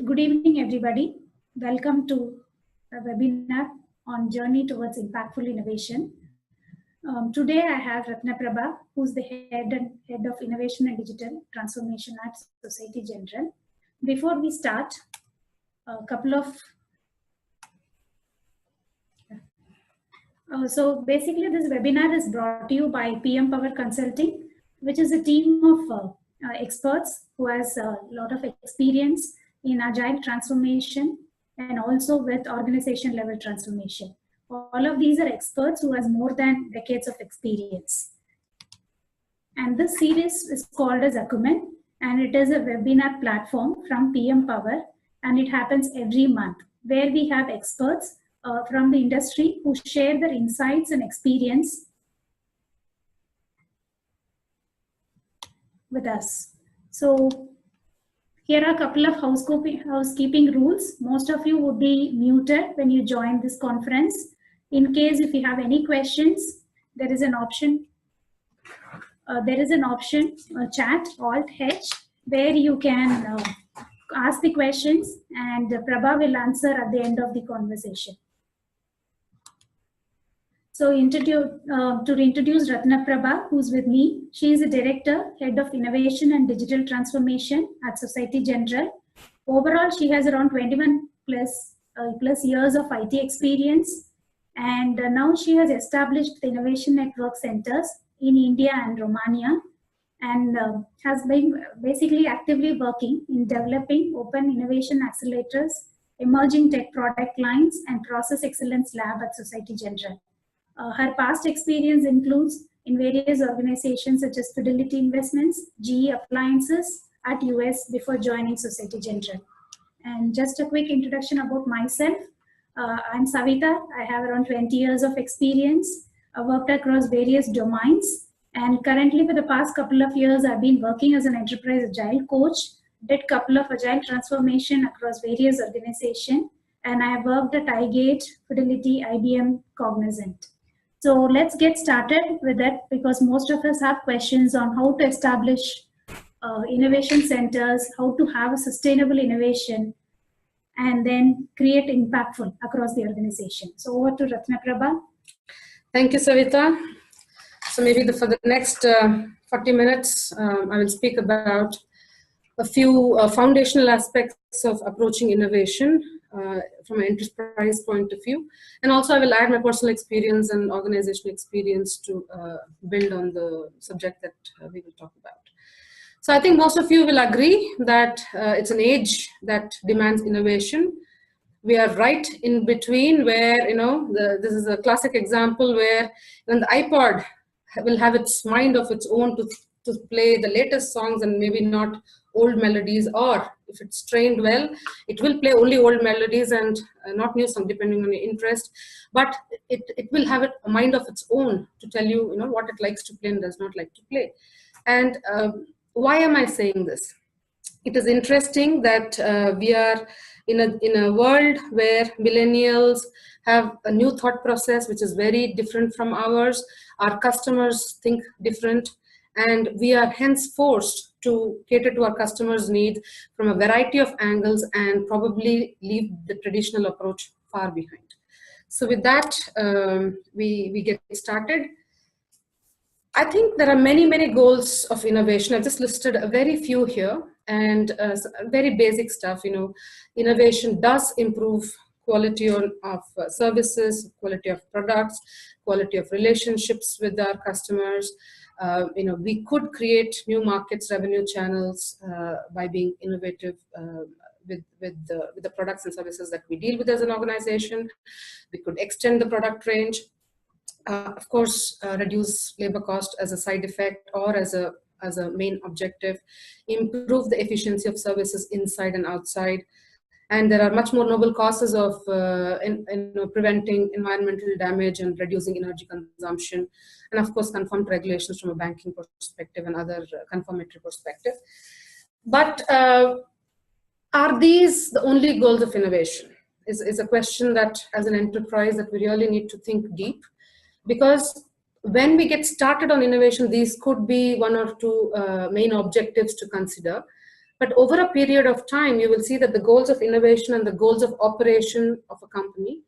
Good evening, everybody. Welcome to a webinar on Journey Towards Impactful Innovation. Today, I have Rathnaprabha, who's the head of Innovation and Digital Transformation at Societe Generale. Before we start, a couple of so basically, this webinar is brought to you by PM Power Consulting, which is a team of experts who has a lot of experience in agile transformation and also with organization level transformation. All of these are experts who has more than decades of experience. And this series is called as Acumen, and it is a webinar platform from PM Power, and it happens every month where we have experts from the industry who share their insights and experience with us. So here are a couple of housekeeping rules. Most of you would be muted when you join this conference. In case if you have any questions, there is an option. Chat, Alt-H, where you can ask the questions and Prabha will answer at the end of the conversation. So to introduce Rathnaprabha, who's with me, she is a director, head of innovation and digital transformation at Societe Generale. Overall, she has around 21 plus years of IT experience, and now she has established the innovation network centers in India and Romania, and has been basically actively working in developing open innovation accelerators, emerging tech product lines, and process excellence lab at Societe Generale. Her past experience includes in various organizations such as Fidelity Investments, GE Appliances at US before joining Societe Generale. And just a quick introduction about myself. I'm Savitha. I have around 20 years of experience. I worked across various domains. And currently for the past couple of years, I've been working as an enterprise agile coach, did a couple of agile transformation across various organizations. And I have worked at iGate, Fidelity, IBM, Cognizant. So let's get started with that because most of us have questions on how to establish innovation centers, how to have a sustainable innovation, and then create impactful across the organization. So over to Rathnaprabha. Thank you, Savitha. So maybe for the next 40 minutes, I will speak about a few foundational aspects of approaching innovation from an enterprise point of view. And also I will add my personal experience and organizational experience to build on the subject that we will talk about. So I think most of you will agree that it's an age that demands innovation. We are right in between where, this is a classic example where the iPod will have its mind of its own to play the latest songs and maybe not old melodies, or if it's trained well, it will play only old melodies and not new songs depending on your interest. But it will have a mind of its own to tell you, what it likes to play and does not like to play. And why am I saying this? It is interesting that we are in a world where millennials have a new thought process which is very different from ours. Our customers think different, and we are hence forced to cater to our customers' needs from a variety of angles and probably leave the traditional approach far behind. So with that, we get started. I think there are many goals of innovation. I've just listed a very few here, and very basic stuff. Innovation does improve quality of services, quality of products, quality of relationships with our customers. We could create new markets, revenue channels by being innovative with the products and services that we deal with as an organization. We could extend the product range. Of course, reduce labor cost as a side effect or as a main objective, improve the efficiency of services inside and outside. And there are much more noble causes of preventing environmental damage and reducing energy consumption. And of course, conformed regulations from a banking perspective and other conformatory perspective. But are these the only goals of innovation? Is a question that as an enterprise that we really need to think deep. Because when we get started on innovation, these could be one or two main objectives to consider. But over a period of time, you will see that the goals of innovation and the goals of operation of a company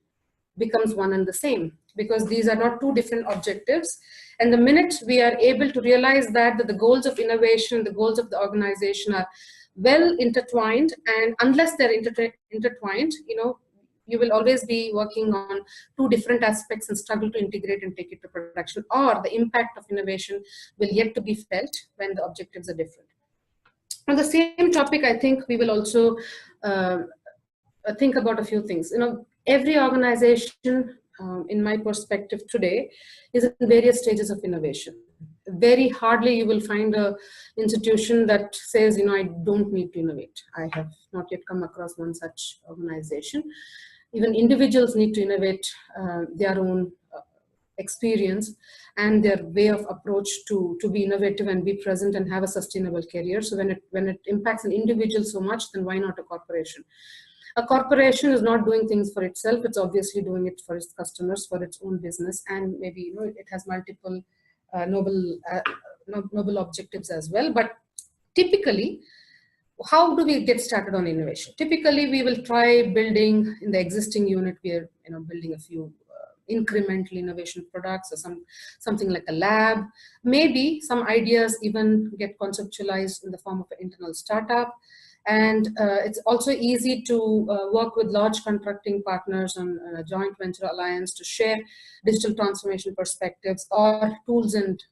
becomes one and the same, because these are not two different objectives. And the minute we are able to realize that the goals of innovation, the goals of the organization are well intertwined, and unless they're intertwined, you will always be working on two different aspects and struggle to integrate and take it to production, or the impact of innovation will yet to be felt when the objectives are different. On the same topic, I think we will also think about a few things. Every organization, in my perspective today, is in various stages of innovation. Very hardly you will find an institution that says, I don't need to innovate. I have not yet come across one such organization. Even individuals need to innovate their own experience and their way of approach to be innovative and be present and have a sustainable career. So when it impacts an individual so much, then why not a corporation? A corporation is not doing things for itself. It's obviously doing it for its customers, for its own business, and maybe it has multiple noble objectives as well. But typically, how do we get started on innovation? Typically, we will try building in the existing unit. We are building a few incremental innovation products, or something like a lab. Maybe some ideas even get conceptualized in the form of an internal startup. And it's also easy to work with large contracting partners on a joint venture alliance to share digital transformation perspectives or tools and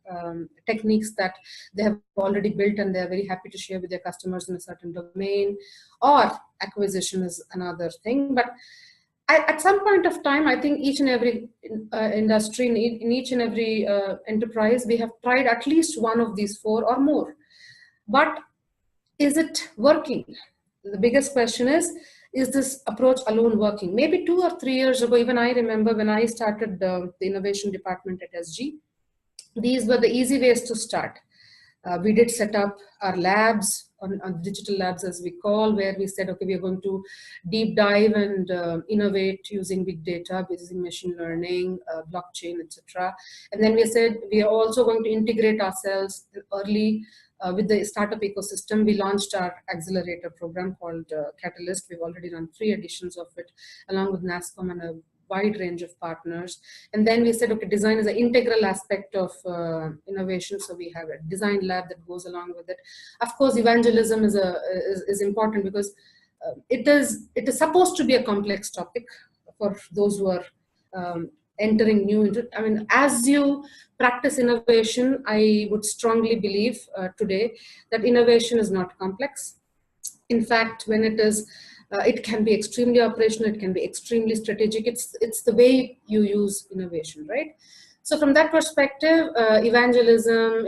techniques that they have already built and they're very happy to share with their customers in a certain domain. Or acquisition is another thing. But at some point of time, I think each and every industry, in each and every enterprise, we have tried at least one of these four or more. But is it working? The biggest question is this approach alone working? Maybe 2 or 3 years ago, even I remember when I started the innovation department at SG, these were the easy ways to start. We did set up our labs, on digital labs as we call, where we said, okay, we are going to deep dive and innovate using big data, using machine learning, blockchain, etc. And then we said we are also going to integrate ourselves early with the startup ecosystem. We launched our accelerator program called Catalyst. We've already run 3 editions of it, along with NASCOM and a wide range of partners. And then we said, okay, design is an integral aspect of innovation. So we have a design lab that goes along with it. Of course, evangelism is important because it is supposed to be a complex topic for those who are entering new into. I mean, as you practice innovation, I would strongly believe today that innovation is not complex. In fact, when it is, it can be extremely operational, it can be extremely strategic. It's the way you use innovation, right? So from that perspective, evangelism,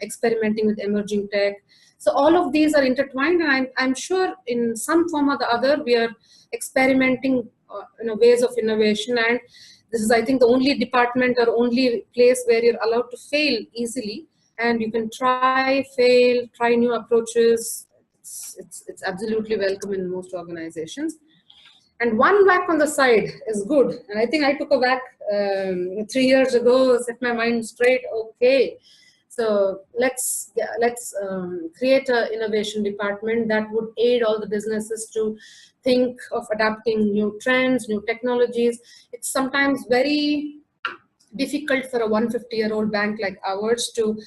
experimenting with emerging tech. So all of these are intertwined, and I'm sure in some form or the other, we are experimenting ways of innovation. And this is, I think, the only department or only place where you're allowed to fail easily, and you can try, fail, try new approaches. It's absolutely welcome in most organizations. And one whack on the side is good. And I think I took a whack 3 years ago, set my mind straight. Okay, so let's create an innovation department that would aid all the businesses to think of adapting new trends, new technologies. It's sometimes very difficult for a 150-year-old bank like ours to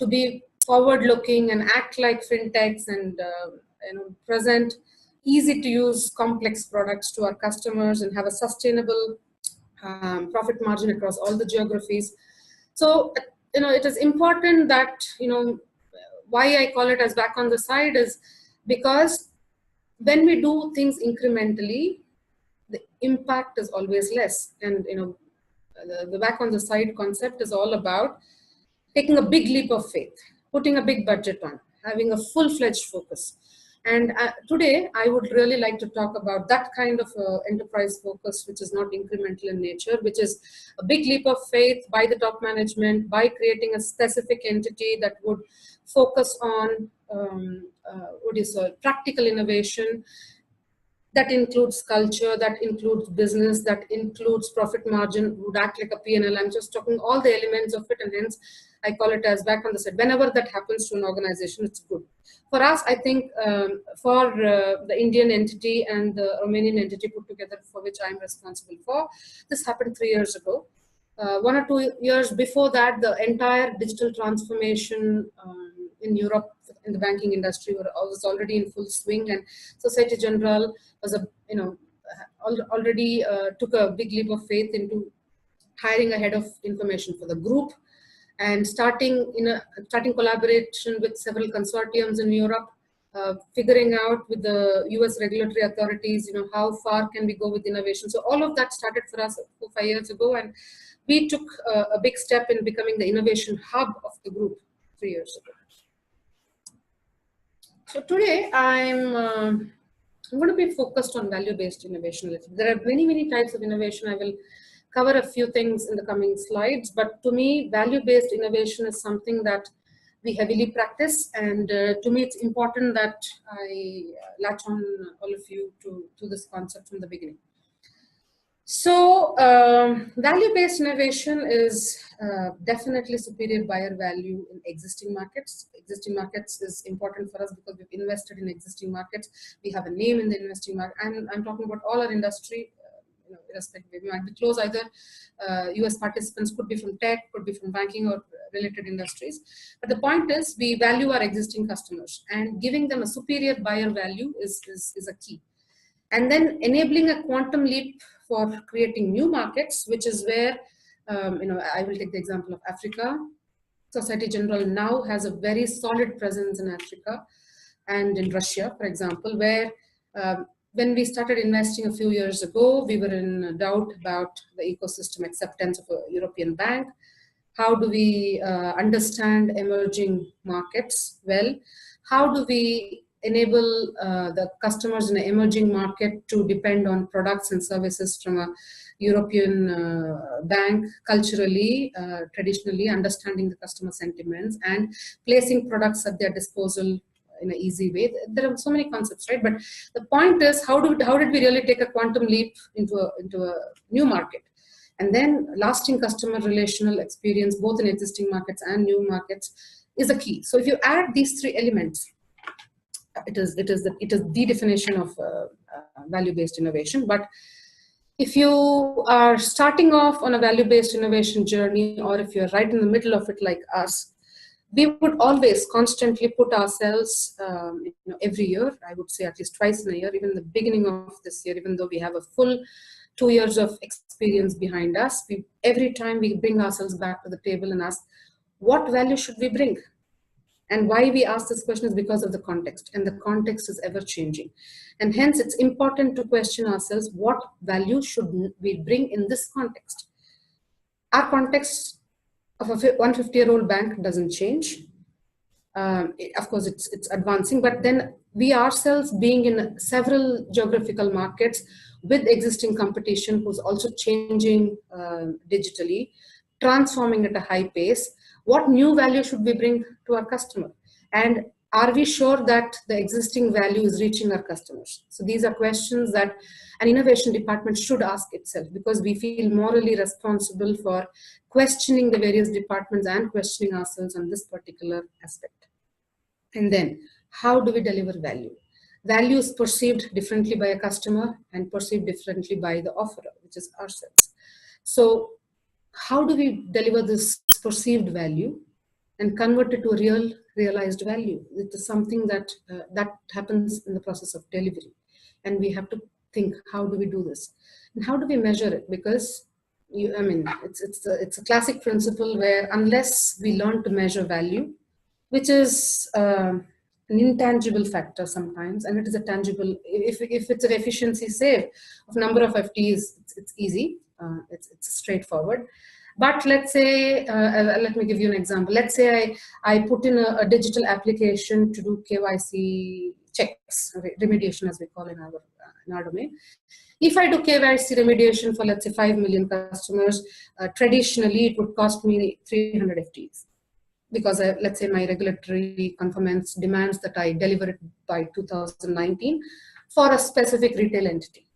be forward-looking and act like fintechs and present easy-to-use complex products to our customers and have a sustainable profit margin across all the geographies. So it is important that why I call it as back on the side is because when we do things incrementally, the impact is always less. And the back on the side concept is all about taking a big leap of faith, putting a big budget on, having a full-fledged focus. And today, I would really like to talk about that kind of enterprise focus, which is not incremental in nature, which is a big leap of faith by the top management, by creating a specific entity that would focus on practical innovation. That includes culture, that includes business, that includes profit margin, would act like a P&L. I'm just talking all the elements of it, and hence I call it as back on the side. Whenever that happens to an organization, it's good. For us, I think for the Indian entity and the Romanian entity put together, for which I'm responsible for, this happened 3 years ago. 1 or 2 years before that, the entire digital transformation in Europe in the banking industry was already in full swing, and Societe Generale was already took a big leap of faith into hiring a head of information for the group and starting collaboration with several consortiums in Europe, figuring out with the US regulatory authorities, how far can we go with innovation. So all of that started for us 4 or 5 years ago, and we took a big step in becoming the innovation hub of the group 3 years ago. So today I'm going to be focused on value-based innovation. There are many, many types of innovation. I will cover a few things in the coming slides, but to me, value-based innovation is something that we heavily practice, and to me, it's important that I latch on all of you to this concept from the beginning. So, value-based innovation is definitely superior buyer value in existing markets. Existing markets is important for us because we've invested in existing markets. We have a name in the investing market. I'm talking about all our industry, irrespective. We might be close either. US participants could be from tech, could be from banking or related industries. But the point is, we value our existing customers, and giving them a superior buyer value is a key. And then enabling a quantum leap for creating new markets, which is where, I will take the example of Africa. Societe Generale now has a very solid presence in Africa and in Russia, for example, where when we started investing a few years ago, we were in doubt about the ecosystem acceptance of a European bank. How do we understand emerging markets well? How do we enable the customers in an emerging market to depend on products and services from a European bank culturally, traditionally, understanding the customer sentiments and placing products at their disposal in an easy way. There are so many concepts, right? But the point is, how did we really take a quantum leap into a new market? And then lasting customer relational experience, both in existing markets and new markets, is a key. So if you add these 3 elements, it is the definition of value-based innovation. But if you are starting off on a value-based innovation journey, or if you're right in the middle of it like us, we would always constantly put ourselves, every year, I would say at least twice in a year, even the beginning of this year, even though we have a full 2 years of experience behind us, every time we bring ourselves back to the table and ask, what value should we bring? And why we ask this question is because of the context, and the context is ever changing. And hence it's important to question ourselves, what value should we bring in this context? Our context of a 150-year-old bank doesn't change. Of course, it's advancing, but then we ourselves being in several geographical markets with existing competition who's also changing digitally, transforming at a high pace, what new value should we bring to our customer? And are we sure that the existing value is reaching our customers? So these are questions that an innovation department should ask itself, because we feel morally responsible for questioning the various departments and questioning ourselves on this particular aspect. And then, how do we deliver value? Value is perceived differently by a customer and perceived differently by the offerer, which is ourselves. So how do we deliver this perceived value and convert it to a realized value? It is something that happens in the process of delivery, and we have to think, how do we do this and how do we measure it? Because it's a classic principle where unless we learn to measure value, which is an intangible factor sometimes, and it is a tangible, if it's an efficiency save of number of FTEs, it's easy, it's straightforward. But let's say, let me give you an example. Let's say I put in a digital application to do KYC checks, remediation as we call in our domain. If I do KYC remediation for, let's say, 5 million customers, traditionally it would cost me 300 FTEs. Because let's say my regulatory conformance demands that I deliver it by 2019 for a specific retail entity.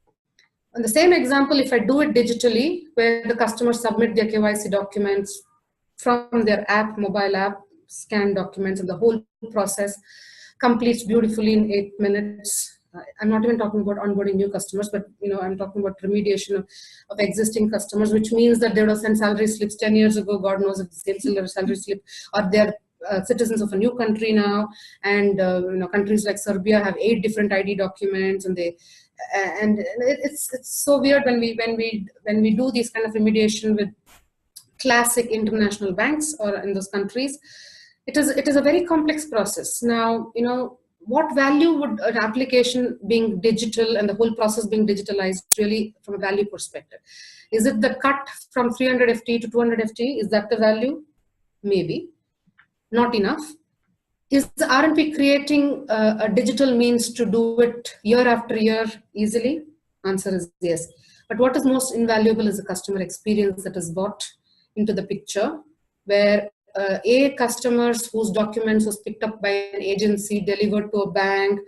On the same example, if I do it digitally, where the customers submit their KYC documents from their app, mobile app, scan documents, and the whole process completes beautifully in 8 minutes. I'm not even talking about onboarding new customers, but I'm talking about remediation of existing customers, which means that they would have sent salary slips 10 years ago. God knows if the same salary slip, or they're citizens of a new country now, and countries like Serbia have 8 different ID documents, and it's so weird when we do these kind of remediation with classic international banks or in those countries. It is a very complex process. Now, what value would an application being digital and the whole process being digitalized really from a value perspective? Is it the cut from 300 FT to 200 FT? Is that the value? Maybe. Not enough. Aren't we creating a digital means to do it year after year easily? Answer is yes. But what is most invaluable is the customer experience that is brought into the picture, where customers whose documents was picked up by an agency, delivered to a bank,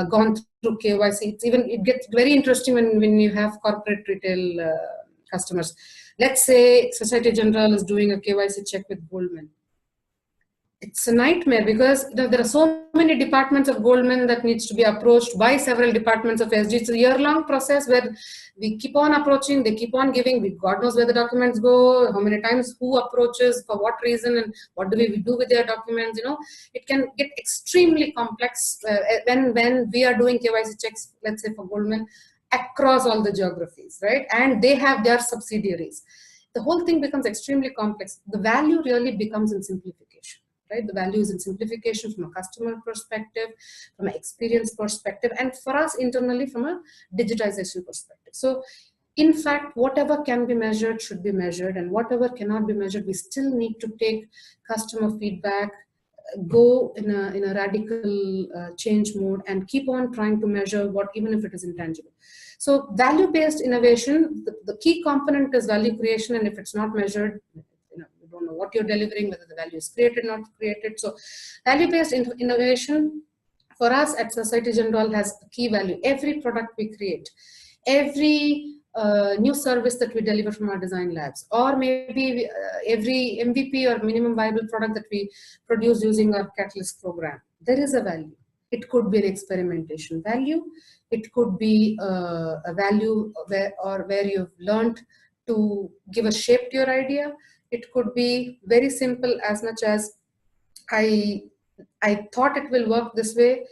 gone through KYC. It gets very interesting when you have corporate retail customers. Let's say Societe Generale is doing a KYC check with Goldman. It's a nightmare because there are so many departments of Goldman that needs to be approached by several departments of SG. It's a year-long process where we keep on approaching, they keep on giving. God knows where the documents go, how many times, who approaches, for what reason, and what do we do with their documents. It can get extremely complex when we are doing KYC checks, let's say for Goldman, across all the geographies, right? And they have their subsidiaries. The whole thing becomes extremely complex. The value really becomes in simplification. Right? The value is in simplification from a customer perspective, from an experience perspective, and for us internally from a digitization perspective. So in fact, whatever can be measured should be measured, and whatever cannot be measured, we still need to take customer feedback, go in a radical change mode, and keep on trying to measure what, even if it is intangible. So value-based innovation, the key component is value creation, and if it's not measured, don't know what you're delivering, whether the value is created or not created. So value-based innovation for us at Societe Generale has a key value. Every product we create, every new service that we deliver from our design labs, or maybe every MVP or minimum viable product that we produce using our Catalyst program, there is a value. It could be an experimentation value. It could be a value where you've learned to give a shape to your idea. It could be very simple, as much as I thought it will work this way.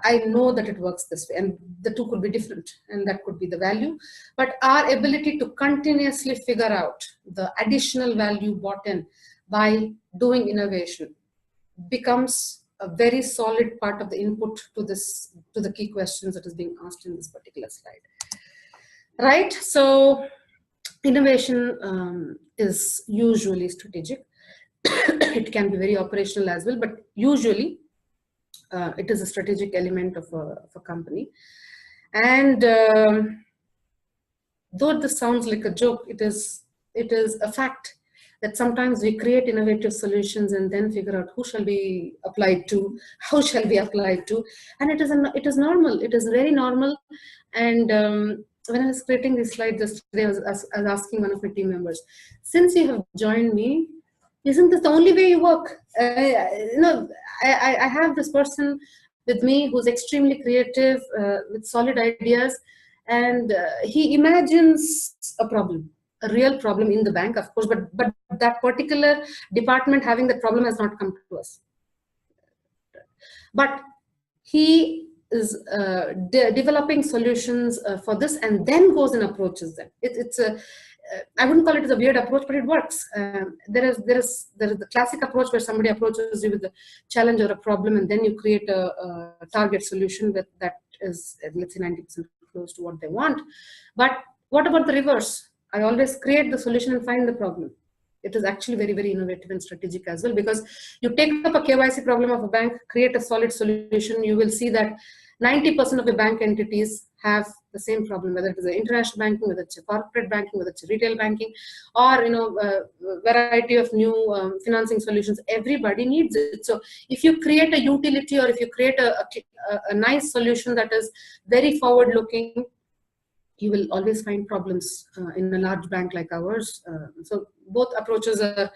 I know that it works this way, and the two could be different, and that could be the value. But our ability to continuously figure out the additional value brought in by doing innovation becomes a very solid part of the input to the key questions that is being asked in this particular slide. Right? So innovation is usually strategic. It can be very operational as well, but usually it is a strategic element of a company. And though this sounds like a joke, it is a fact that sometimes we create innovative solutions and then figure out who shall be applied to, how shall be applied to, and it is normal. It is very normal. And when I was creating this slide yesterday, I was asking one of my team members, since you have joined me, isn't this the only way you work? I have this person with me who's extremely creative, with solid ideas, and he imagines a problem, a real problem in the bank, of course, but that particular department having that problem has not come to us. But he is developing solutions for this, and then goes and approaches them. It's a I wouldn't call it as a weird approach, but it works. There is the classic approach where somebody approaches you with a challenge or a problem, and then you create a target solution that is, let's say, 90% close to what they want. But what about the reverse? I always create the solution and find the problem. It is actually very, very innovative and strategic as well, because you take up a KYC problem of a bank, create a solid solution, you will see that 90% of the bank entities have the same problem, whether it is international banking, whether it's a corporate banking, whether it's a retail banking, or a variety of new financing solutions. Everybody needs it. So if you create a utility, or if you create a nice solution that is very forward-looking, you will always find problems in a large bank like ours. So both approaches are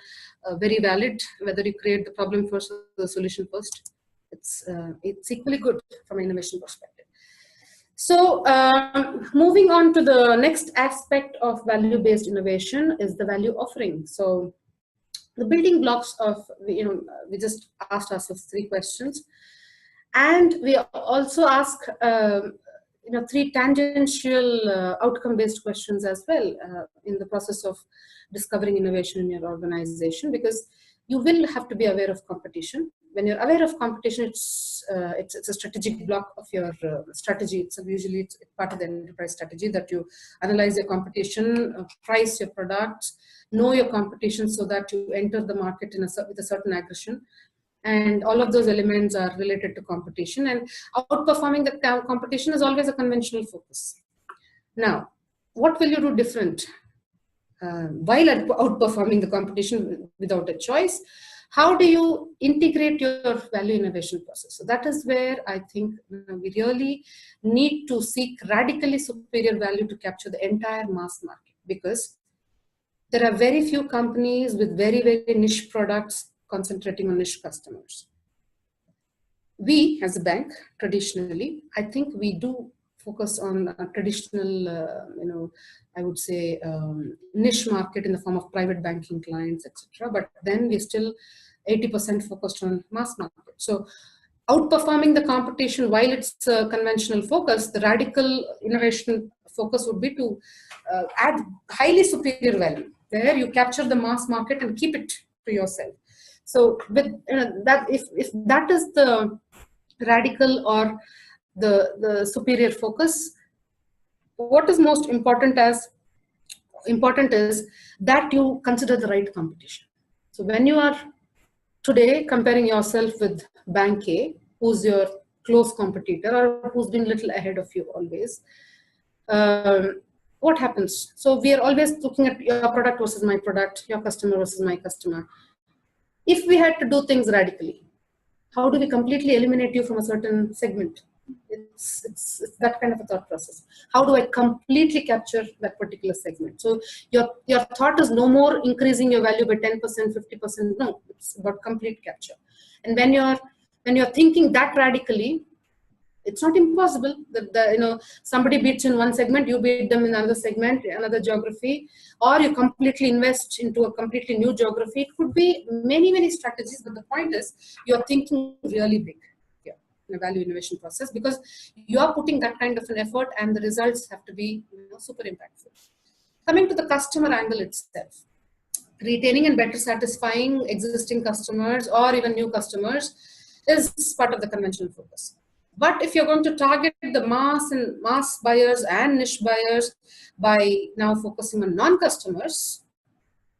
very valid, whether you create the problem first or the solution first. It's equally good from an innovation perspective. So moving on to the next aspect of value-based innovation is the value offering. So the building blocks of, we just asked ourselves 3 questions. And we also ask, 3 tangential outcome-based questions as well in the process of discovering innovation in your organization, because you will have to be aware of competition. When you're aware of competition, it's a strategic block of your strategy. It's usually part of the enterprise strategy that you analyze your competition, price your products, know your competition so that you enter the market with a certain aggression. And all of those elements are related to competition, and outperforming the competition is always a conventional focus. Now, what will you do different while outperforming the competition without a choice? How do you integrate your value innovation process? So that is where I think we really need to seek radically superior value to capture the entire mass market, because there are very few companies with very, very niche products concentrating on niche customers. We, as a bank, traditionally, I think we do focus on a traditional, I would say, niche market in the form of private banking clients, etc. But then we're still 80% focused on mass market. So outperforming the competition, while it's a conventional focus, the radical innovation focus would be to add highly superior value, where you capture the mass market and keep it to yourself. So with that, if that is the radical or the superior focus, what is most important is that you consider the right competition. So when you are today comparing yourself with Bank A, who's your close competitor or who's been a little ahead of you always, what happens? So we are always looking at your product versus my product, your customer versus my customer. If we had to do things radically, how do we completely eliminate you from a certain segment? It's that kind of a thought process. How do I completely capture that particular segment? So your thought is no more increasing your value by 10%, 50%. No, it's about complete capture. And when you're thinking that radically, it's not impossible that somebody beats in one segment, you beat them in another segment, another geography, or you completely invest into a completely new geography. It could be many, many strategies, but the point is you're thinking really big here in a value innovation process, because you're putting that kind of an effort and the results have to be super impactful. Coming to the customer angle itself, retaining and better satisfying existing customers or even new customers is part of the conventional focus. But if you're going to target the mass buyers and niche buyers by now focusing on non-customers,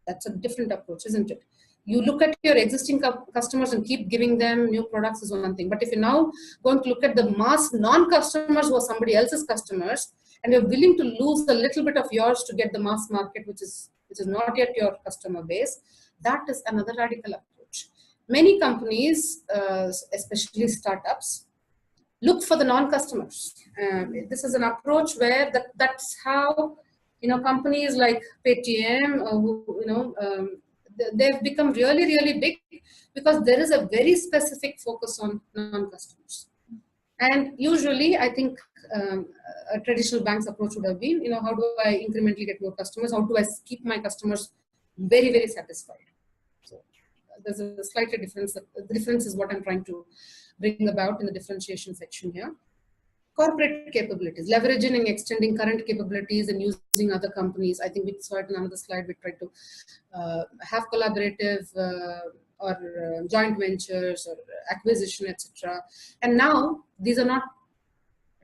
that's a different approach, isn't it? You look at your existing customers and keep giving them new products is one thing. But if you're now going to look at the mass non-customers who are somebody else's customers, and you're willing to lose a little bit of yours to get the mass market, which is not yet your customer base, that is another radical approach. Many companies, especially startups, look for the non-customers. This is an approach where that's how companies like Paytm, they've become really, really big, because there is a very specific focus on non-customers. And usually, I think a traditional bank's approach would have been, how do I incrementally get more customers? How do I keep my customers very, very satisfied? So there's a slight difference. The difference is what I'm trying to bring about in the differentiation section here. Corporate capabilities, leveraging and extending current capabilities and using other companies. I think we saw it in another slide. We tried to have collaborative or joint ventures or acquisition, etc. And now these are not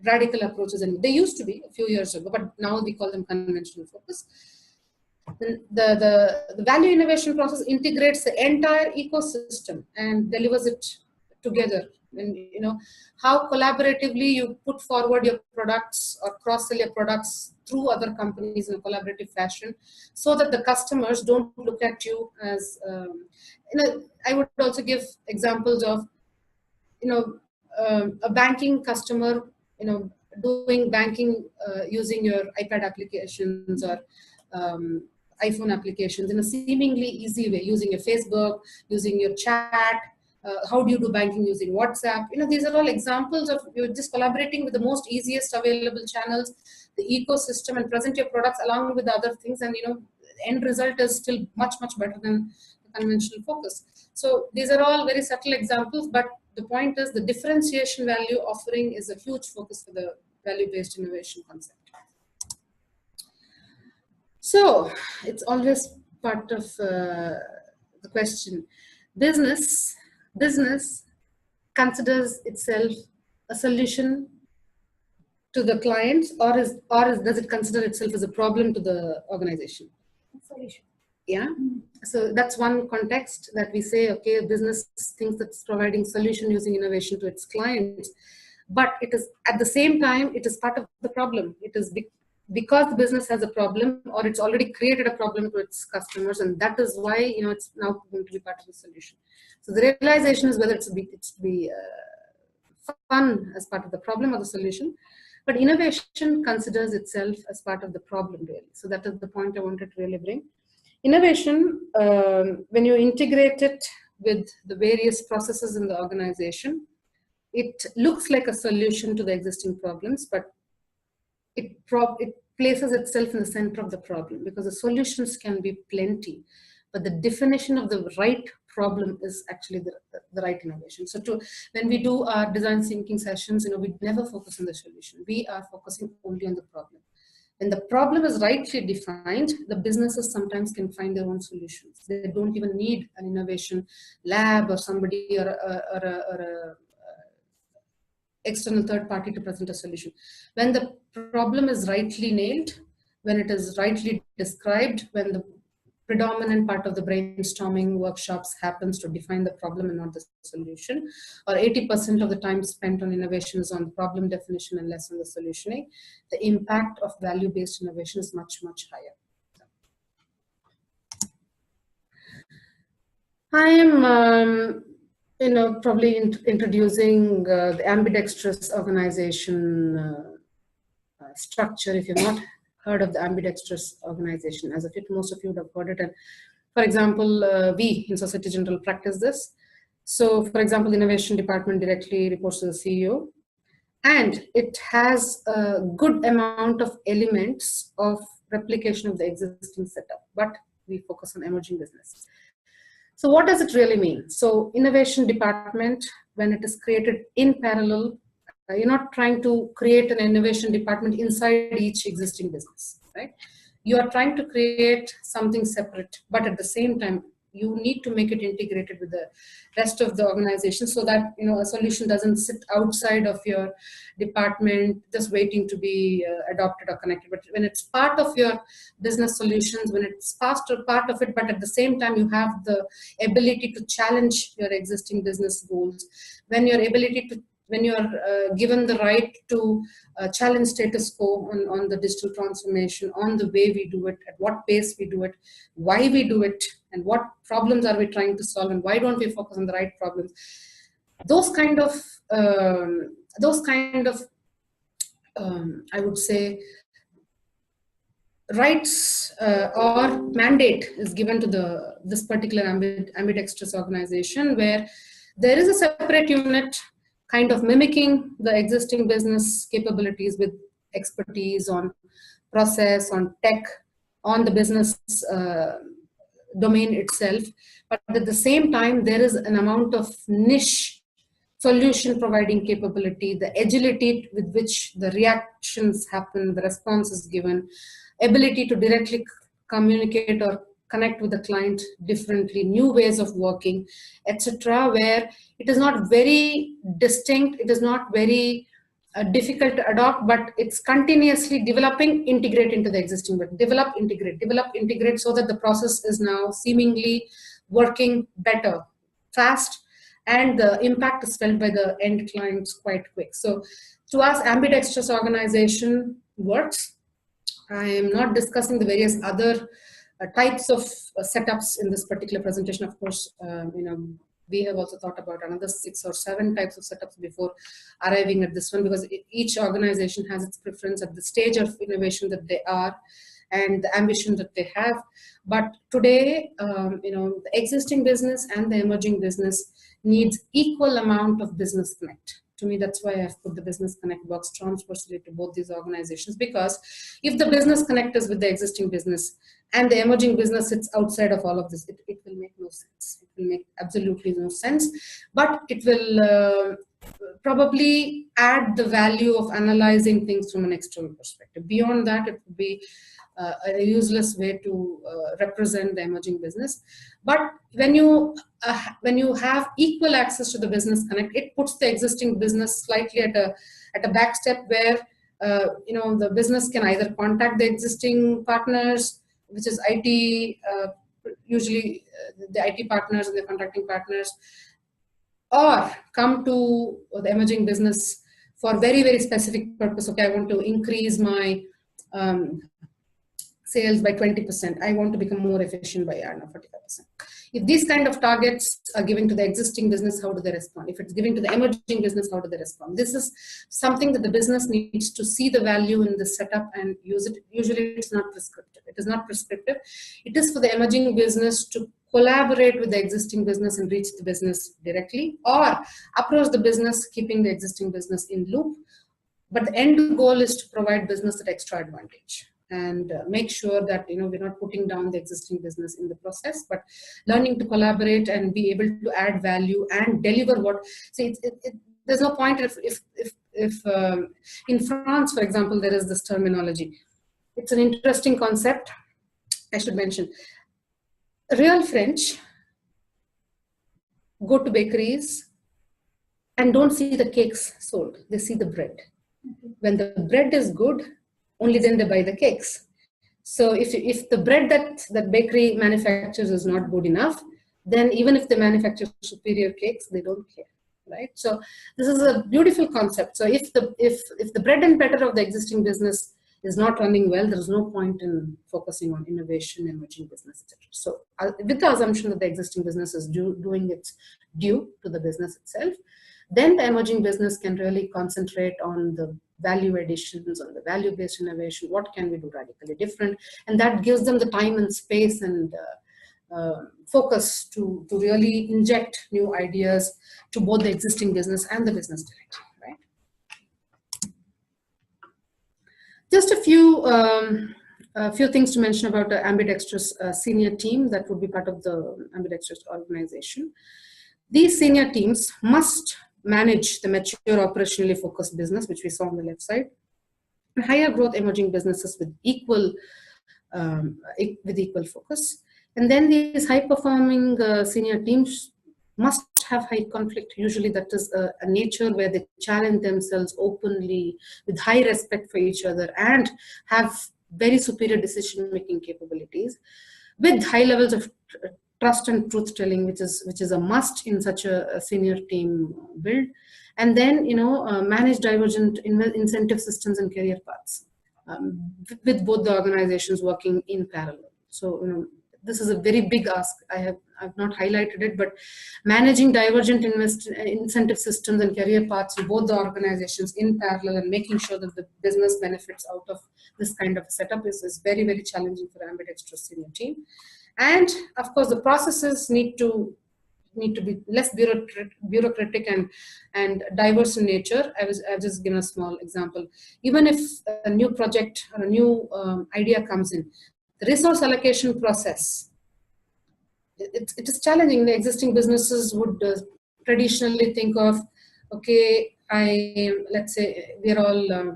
radical approaches, and they used to be a few years ago, but now we call them conventional focus. The value innovation process integrates the entire ecosystem and delivers it together. And how collaboratively you put forward your products or cross-sell your products through other companies in a collaborative fashion, so that the customers don't look at you as I would also give examples of a banking customer doing banking using your iPad applications or iPhone applications in a seemingly easy way, using your Facebook, using your chat. How do you do banking using WhatsApp? These are all examples of you're just collaborating with the most easiest available channels, the ecosystem, and present your products along with the other things. And the end result is still much, much better than the conventional focus. So these are all very subtle examples, but the point is the differentiation value offering is a huge focus for the value-based innovation concept. So it's always part of the question. Business considers itself a solution to the clients, or does it consider itself as a problem to the organization? Solution. Yeah. So that's one context that we say, okay, business thinks it's providing solution using innovation to its clients, but it is at the same time, it is part of the problem. It is because the business has a problem, or it's already created a problem to its customers, and that is why it's now going to be part of the solution. So the realization is whether it's to be fun as part of the problem or the solution, but innovation considers itself as part of the problem, really. So that is the point I wanted to really bring. Innovation, when you integrate it with the various processes in the organization, it looks like a solution to the existing problems, but it places itself in the center of the problem, because the solutions can be plenty, but the definition of the right problem is actually the right innovation. So when we do our design thinking sessions, we never focus on the solution. We are focusing only on the problem. When the problem is rightly defined, the businesses sometimes can find their own solutions. They don't even need an innovation lab or somebody or a external third party to present a solution. When the problem is rightly nailed, when it is rightly described, when the predominant part of the brainstorming workshops happens to define the problem and not the solution, or 80% of the time spent on innovation is on the problem definition and less on the solutioning, the impact of value-based innovation is much, much higher. I am probably introducing the Ambidextrous Organization structure. If you've not heard of the Ambidextrous Organization, as of yet, most of you would have heard it. And for example, we in Societe Generale practice this. So for example, the innovation department directly reports to the CEO, and it has a good amount of elements of replication of the existing setup, but we focus on emerging business. So what does it really mean? So innovation department, when it is created in parallel, you're not trying to create an innovation department inside each existing business, right? You are trying to create something separate, but at the same time, you need to make it integrated with the rest of the organization, so that a solution doesn't sit outside of your department just waiting to be adopted or connected. But when it's part of your business solutions, when it's part of it, but at the same time you have the ability to challenge your existing business goals, when you're given the right to challenge status quo on the digital transformation, on the way we do it, at what pace we do it, why we do it, and what problems are we trying to solve, and why don't we focus on the right problems. Those kind of I would say rights or mandate is given to this particular ambidextrous organization, where there is a separate unit kind of mimicking the existing business capabilities with expertise on process, on tech, on the business domain itself. But at the same time, there is an amount of niche solution providing capability, the agility with which the reactions happen, the response is given, ability to directly communicate or connect with the client differently, new ways of working, etc., where it is not very distinct, it is not very difficult to adopt, but it's continuously developing, integrate into the existing, but develop, integrate, so that the process is now seemingly working better, fast, and the impact is felt by the end clients quite quick. So to us, ambidextrous organization works. I am not discussing the various other types of setups in this particular presentation. Of course, we have also thought about another 6 or 7 types of setups before arriving at this one, because each organization has its preference at the stage of innovation that they are, and the ambition that they have. But today, the existing business and the emerging business needs equal amount of business connect. To me, that's why I've put the business connect box transversely to both these organizations, because if the business connect is with the existing business and the emerging business sits outside of all of this, it will make no sense. It will make absolutely no sense, but it will probably add the value of analyzing things from an external perspective. Beyond that, it would be a useless way to represent the emerging business. But when you have equal access to the business connect, it puts the existing business slightly at a back step, where the business can either contact the existing partners, which is IT, usually the IT partners and the contracting partners, or come to the emerging business for very, very specific purpose. Okay, I want to increase my sales by 20%. I want to become more efficient by 45%. If these kind of targets are given to the existing business, how do they respond? If it's given to the emerging business, how do they respond? This is something that the business needs to see the value in the setup and use it. Usually it's not prescriptive. It is not prescriptive. It is for the emerging business to collaborate with the existing business and reach the business directly, or approach the business keeping the existing business in loop. But the end goal is to provide business that extra advantage, and make sure that we're not putting down the existing business in the process, but learning to collaborate and be able to add value and deliver what. See, there's no point if in France, for example, there is this terminology. It's an interesting concept. I should mention, real French go to bakeries and don't see the cakes sold. They see the bread. When the bread is good, only then they buy the cakes. So if the bread that bakery manufactures is not good enough, then even if they manufacture superior cakes, they don't care, right? So this is a beautiful concept. So if the bread and butter of the existing business is not running well, there is no point in focusing on innovation, emerging business, etc. So with the assumption that the existing business is doing its due to the business itself, then the emerging business can really concentrate on the value additions, on the value-based innovation. What can we do radically different? And that gives them the time and space and focus to really inject new ideas to both the existing business and the business directly, right? Just a few things to mention about the Ambidextrous senior team that would be part of the Ambidextrous organization. These senior teams must manage the mature, operationally focused business, which we saw on the left side, and higher growth emerging businesses with equal focus. And then these high-performing senior teams must have high conflict. Usually that is a nature where they challenge themselves openly with high respect for each other and have very superior decision-making capabilities with high levels of trust and truth-telling, which is a must in such a senior team build. And then, manage divergent incentive systems and career paths with both the organizations working in parallel. So, this is a very big ask. I've not highlighted it, but managing divergent incentive systems and career paths with both the organizations in parallel and making sure that the business benefits out of this kind of setup is very, very challenging for the Ambidextrous senior team. And of course, the processes need to be less bureaucratic and diverse in nature. I've just given a small example. Even if a new project or a new idea comes in, the resource allocation process, it is challenging. The existing businesses would traditionally think of, okay, let's say we're all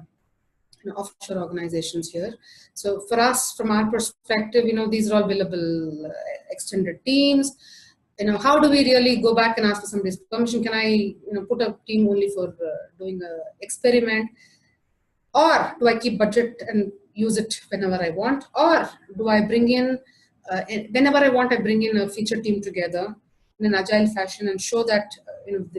offshore organizations here. So for us, from our perspective, these are all billable extended teams. How do we really go back and ask for somebody's permission? Can I, put a team only for doing an experiment? Or do I keep budget and use it whenever I want? Or do I bring in, whenever I want, I bring in a feature team together in an agile fashion and show that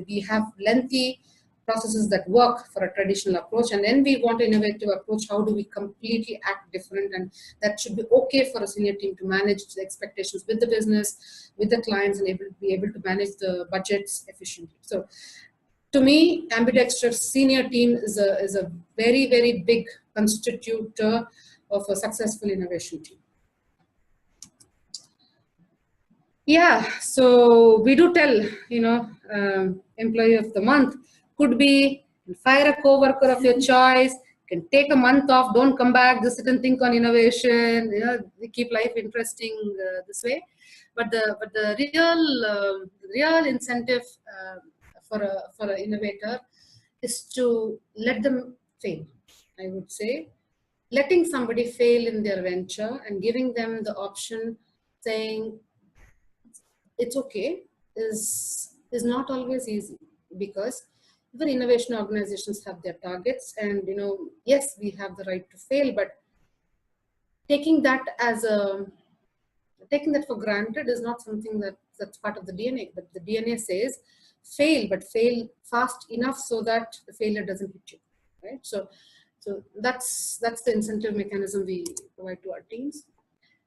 we have lengthy processes that work for a traditional approach, and then we want an innovative approach. How do we completely act different? And that should be okay for a senior team to manage the expectations with the business, with the clients, and be able to manage the budgets efficiently. So to me, Ambidextrous senior team is a very, very big constitutor of a successful innovation team. Yeah, so we do tell, employee of the month could be fire a co-worker of your choice, can take a month off, don't come back, just sit and think on innovation, we keep life interesting this way. But the real incentive for an innovator is to let them fail, I would say. Letting somebody fail in their venture and giving them the option, saying it's okay, is not always easy, because even innovation organizations have their targets, and yes, we have the right to fail, but taking that for granted is not something that's part of the DNA. But the DNA says fail, but fail fast enough so that the failure doesn't hit you, right? So that's the incentive mechanism we provide to our teams.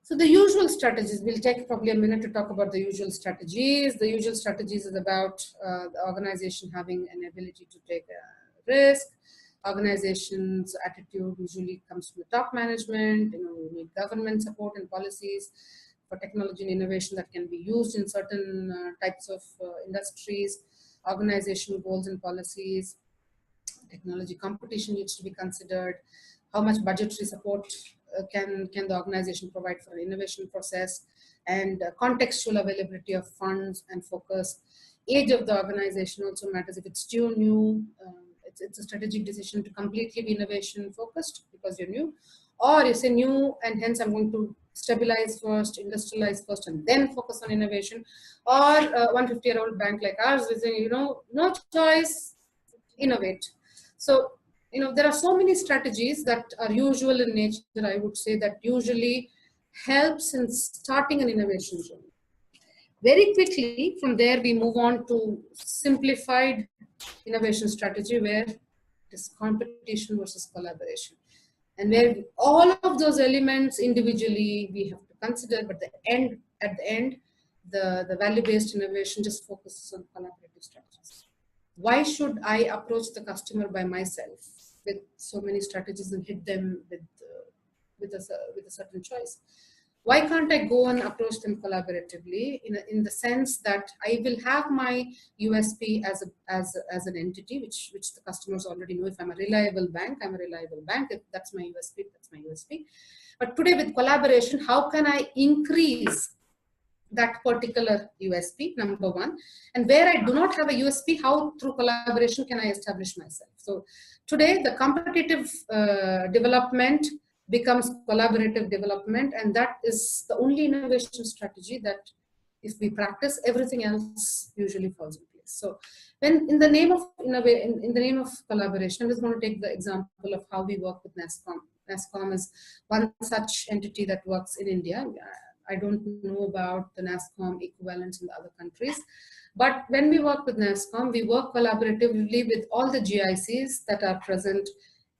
So the usual strategies, we'll take probably a minute to talk about the usual strategies. The usual strategies is about the organization having an ability to take a risk. Organization's attitude usually comes from the top management. We need government support and policies for technology and innovation that can be used in certain types of industries. Organization goals and policies. Technology competition needs to be considered. How much budgetary support can the organization provide for an innovation process, and contextual availability of funds and focus. Age of the organization also matters. If it's still new, it's a strategic decision to completely be innovation focused because you're new, or you say new and hence I'm going to stabilize first, industrialize first, and then focus on innovation. Or a 150-year-old bank like ours is saying, no choice, innovate. So there are so many strategies that are usual in nature, I would say, that usually helps in starting an innovation journey. Very quickly, from there, we move on to simplified innovation strategy, where it is competition versus collaboration. And where all of those elements individually we have to consider, but at the end, the value-based innovation just focuses on collaborative strategies. Why should I approach the customer by myself with so many strategies and hit them with a certain choice? Why can't I go and approach them collaboratively in the sense that I will have my USP as an entity, which the customers already know. If I'm a reliable bank, I'm a reliable bank. If that's my USP, that's my USP. But today with collaboration, how can I increase that particular USP, number one? And where I do not have a USP, how through collaboration can I establish myself? So today the competitive development becomes collaborative development, and that is the only innovation strategy that if we practice, everything else usually falls in place. So when in the name of in the name of collaboration, I'm just going to take the example of how we work with NASSCOM. NASSCOM is one such entity that works in India. I don't know about the NASSCOM equivalents in the other countries. But when we work with NASSCOM, we work collaboratively with all the GICs that are present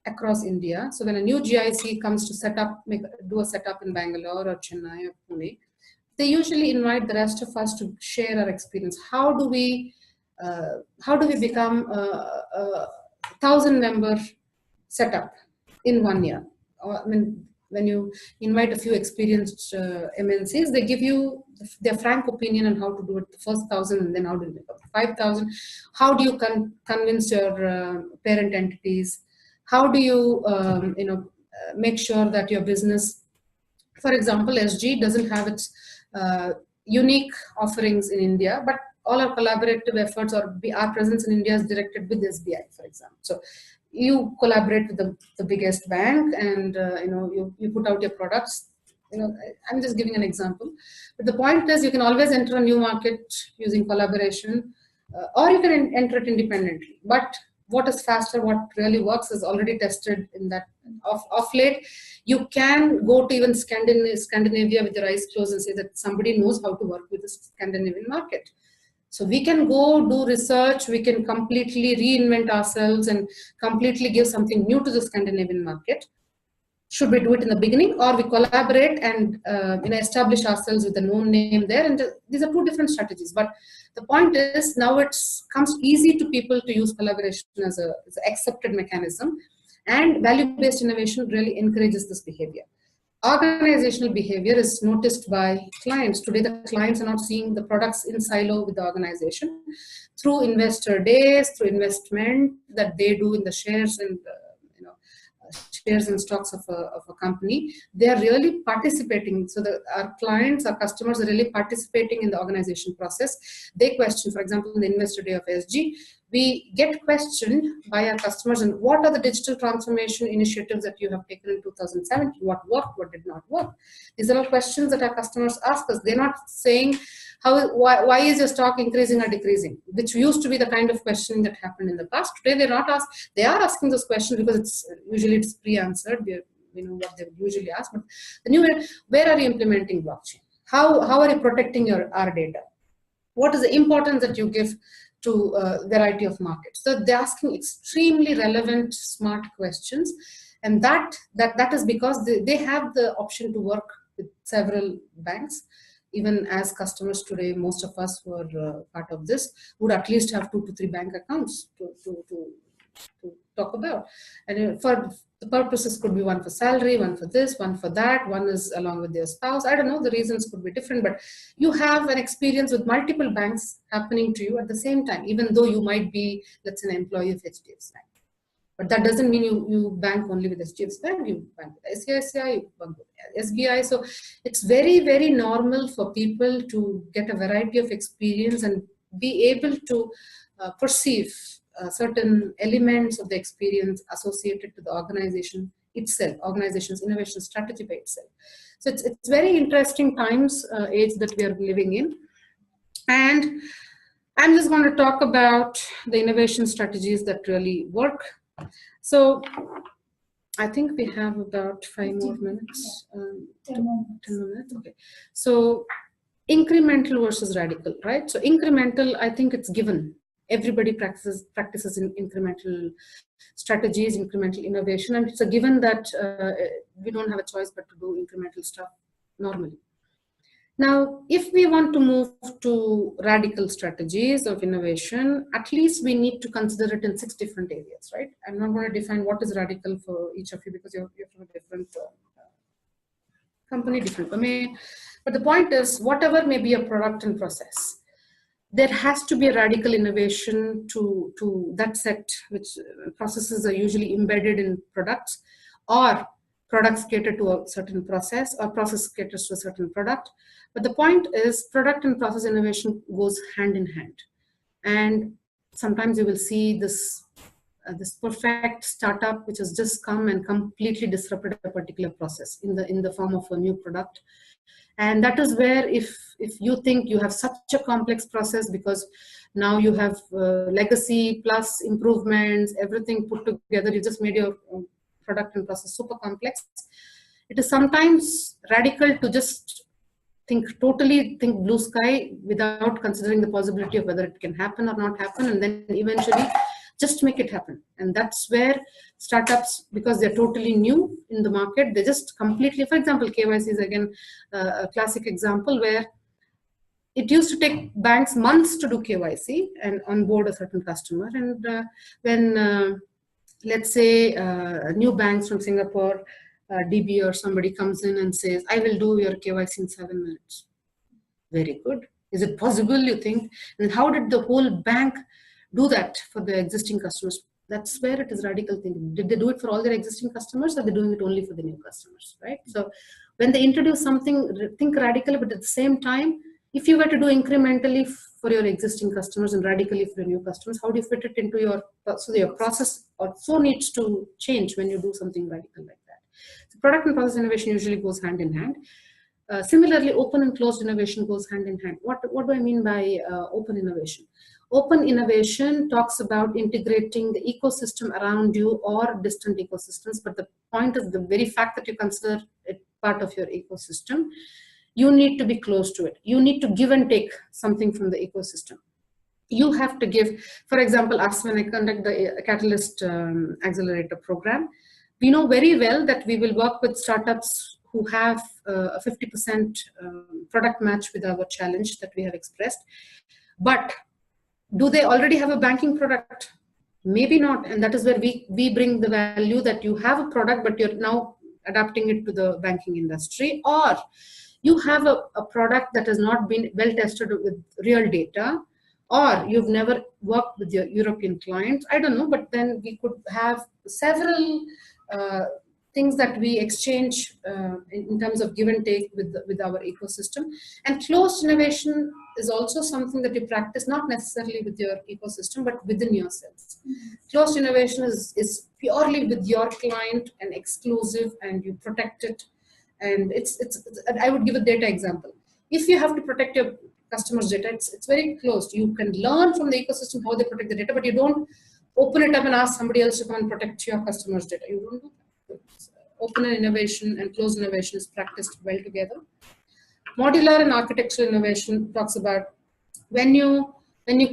across India. So when a new GIC comes to do a setup in Bangalore or Chennai or Pune, they usually invite the rest of us to share our experience. How do we become a 1,000-member setup in 1 year? When you invite a few experienced MNCs, they give you their frank opinion on how to do it the first 1,000, and then how do you make up 5,000? How do you convince your parent entities? How do you make sure that your business, for example, SG doesn't have its unique offerings in India, but all our collaborative efforts or our presence in India is directed with SBI, for example. So you collaborate with the biggest bank, and you put out your products. I'm just giving an example, but the point is you can always enter a new market using collaboration, or you can enter it independently. But what is faster, what really works is already tested in that. Of late, you can go to even Scandinavia with your eyes closed and say that somebody knows how to work with the Scandinavian market. So we can go do research, we can completely reinvent ourselves and completely give something new to the Scandinavian market. Should we do it in the beginning, or we collaborate and establish ourselves with a known name there? And these are two different strategies. But the point is, now it comes easy to people to use collaboration as an accepted mechanism, and value-based innovation really encourages this behavior. organizational behavior is noticed by clients. Today, the clients are not seeing the products in silo with the organization. Through investor days, through investment that they do in the shares and shares and stocks of a company, they are really participating. So our clients, our customers are really participating in the organization process. They question, for example, in the investor day of SG, we get questioned by our customers, and what are the digital transformation initiatives that you have taken in 2017? What worked, what did not work? These are all questions that our customers ask us. They're not saying, why is your stock increasing or decreasing? Which used to be the kind of questioning that happened in the past. Today they're not asked. They are asking those questions because it's pre-answered. We know what they would usually ask. But the new, where are you implementing blockchain? How are you protecting our data? What is the importance that you give to a variety of markets? So they're asking extremely relevant, smart questions, and that is because they have the option to work with several banks. Even as customers today, most of us who are part of this would at least have 2 to 3 bank accounts to talk about. And for the purposes could be one for salary, one for this, one for that, one is along with their spouse. I don't know, the reasons could be different, but you have an experience with multiple banks happening to you at the same time, even though you might be, let's say, an employee of HDFC Bank. But that doesn't mean you bank only with HDFC Bank, you bank with ICICI, you bank with SBI. So it's very, very normal for people to get a variety of experience and be able to perceive certain elements of the experience associated to the organization itself, organization's innovation strategy by itself. So it's very interesting times, age that we are living in. And I'm just going to talk about the innovation strategies that really work. So I think we have about 5 more minutes. 10 more minutes. 10 minutes, okay. So incremental versus radical, right? So incremental, I think it's given. Everybody practices in incremental strategies, incremental innovation, and it's a given that we don't have a choice but to do incremental stuff normally. Now, if we want to move to radical strategies of innovation, at least we need to consider it in 6 different areas, right? I'm not going to define what is radical for each of you because you're from a different company, different domain. But the point is, whatever may be a product and process, there has to be a radical innovation to that set, which processes are usually embedded in products, or products cater to a certain process, or process caters to a certain product. But the point is, product and process innovation goes hand in hand. And sometimes you will see this perfect startup which has just come and completely disrupted a particular process in the form of a new product. And that is where if you think you have such a complex process because now you have legacy plus improvements, everything put together, you just made your product and process super complex. It is sometimes radical to just think blue sky without considering the possibility of whether it can happen or not happen, and then eventually just make it happen. And that's where startups, because they're totally new in the market, they just completely, for example, KYC is again a classic example where it used to take banks months to do KYC and onboard a certain customer. And when, let's say, new banks from Singapore, DB or somebody comes in and says, I will do your KYC in 7 minutes. Very good. Is it possible, you think? And how did the whole bank do that for the existing customers? That's where it is radical thinking. Did they do it for all their existing customers, or are they doing it only for the new customers, right? So when they introduce something, think radically, but at the same time, if you were to do incrementally for your existing customers and radically for your new customers, how do you fit it into your process also needs to change when you do something radical like that. So product and process innovation usually goes hand in hand. Similarly, open and closed innovation goes hand in hand. What do I mean by open innovation? Open innovation talks about integrating the ecosystem around you or distant ecosystems, but the point is the very fact that you consider it part of your ecosystem, you need to be close to it. You need to give and take something from the ecosystem. You have to give, for example, us when I conduct the Catalyst Accelerator program, we know very well that we will work with startups who have a 50% product match with our challenge that we have expressed. But do they already have a banking product? Maybe not. And that is where we bring the value that you have a product, but you're now adapting it to the banking industry, or you have a product that has not been well tested with real data, or you've never worked with your European clients. I don't know, but then we could have several things that we exchange in terms of give and take with our ecosystem. And closed innovation is also something that you practice, not necessarily with your ecosystem, but within yourselves. Closed innovation is purely with your client and exclusive, and you protect it. And I would give a data example. If you have to protect your customers' data, it's very closed. You can learn from the ecosystem how they protect the data, but you don't open it up and ask somebody else to come and protect your customers' data. You don't do that. Open innovation and closed innovation is practiced well together. Modular and architectural innovation talks about when you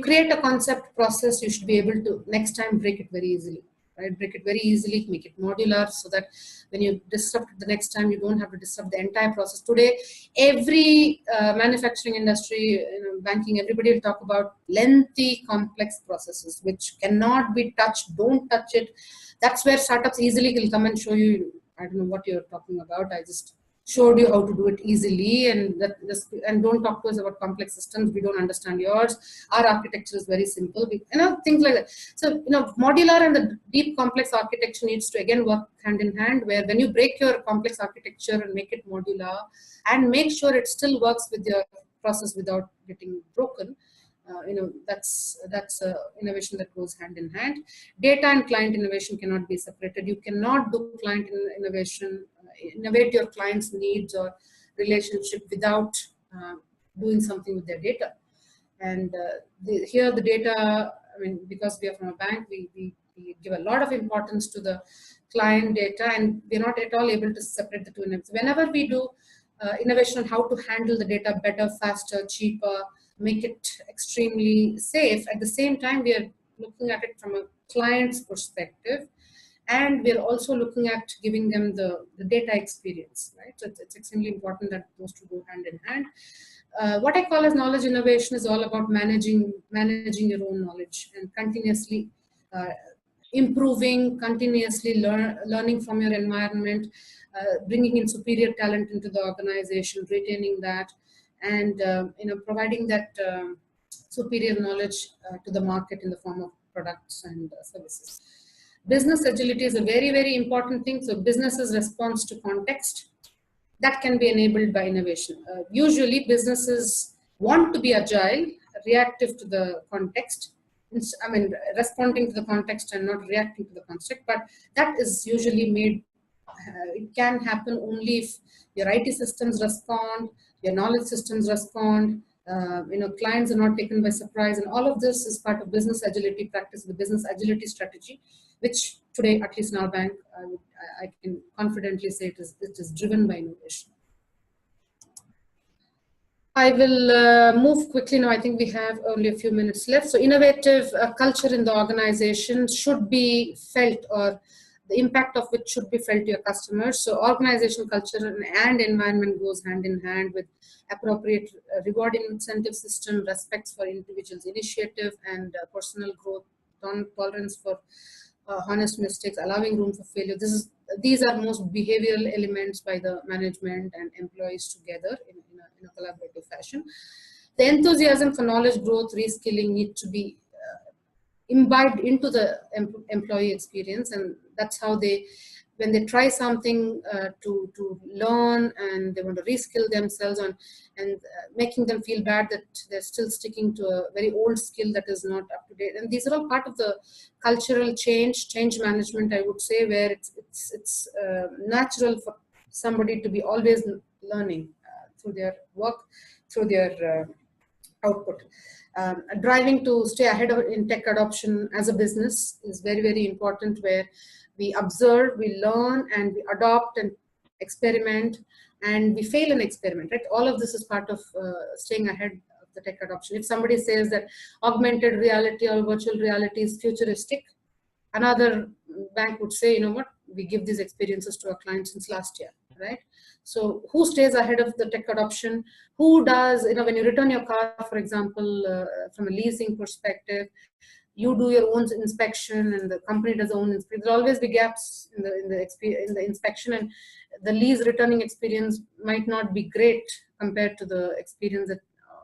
create a concept process, you should be able to next time break it very easily. Right? Break it very easily, make it modular, so that when you disrupt it the next time, you don't have to disrupt the entire process. Today, every manufacturing industry, banking, everybody will talk about lengthy, complex processes which cannot be touched. Don't touch it. That's where startups easily will come and show you. I don't know what you're talking about. I just showed you how to do it easily, and don't talk to us about complex systems. We don't understand yours. Our architecture is very simple. Things like that. So modular and the deep complex architecture needs to again work hand in hand. Where when you break your complex architecture and make it modular, and make sure it still works with your process without getting broken. That's innovation that goes hand in hand. Data and client innovation cannot be separated. You cannot do client innovation, innovate your client's needs or relationship without doing something with their data. And here the data, because we are from a bank, we give a lot of importance to the client data, and we're not at all able to separate the two. Whenever we do innovation on how to handle the data better, faster, cheaper, make it extremely safe, at the same time we are looking at it from a client's perspective, and we're also looking at giving them the data experience, right? So it's extremely important that those two go hand in hand. What I call as knowledge innovation is all about managing your own knowledge and continuously improving, continuously learning from your environment, bringing in superior talent into the organization, retaining that, and providing that superior knowledge to the market in the form of products and services. Business agility is a very, very important thing. So businesses' response to context, that can be enabled by innovation. Usually businesses want to be agile, reactive to the context, responding to the context and not reacting to the context, but that is usually made, it can happen only if your IT systems respond, your knowledge systems respond, clients are not taken by surprise, and all of this is part of business agility practice, the business agility strategy, which today, at least in our bank, I can confidently say it is driven by innovation. I will move quickly now. I think we have only a few minutes left. So innovative culture in the organization should be felt, or the impact of which should be felt to your customers. So organizational culture and environment goes hand in hand with appropriate rewarding incentive system, respect for individuals' initiative and personal growth, tolerance for honest mistakes, allowing room for failure. These are most behavioral elements by the management and employees together in a collaborative fashion. The enthusiasm for knowledge growth, reskilling need to be imbibed into the employee experience, and that's how when they try something to learn and they want to reskill themselves on, and making them feel bad that they're still sticking to a very old skill that is not up to date. And these are all part of the cultural change management, I would say, where it's natural for somebody to be always learning through their work, through their output. Driving to stay ahead in tech adoption as a business is very, very important, where we observe, we learn, and we adopt and experiment, and we fail and experiment, right? All of this is part of staying ahead of the tech adoption. If somebody says that augmented reality or virtual reality is futuristic, another bank would say, you know what, we give these experiences to our clients since last year, right? So who stays ahead of the tech adoption? Who does, when you return your car, for example, from a leasing perspective, you do your own inspection and the company does their own inspection, there'll always be gaps in the inspection, and the lease returning experience might not be great compared to the experience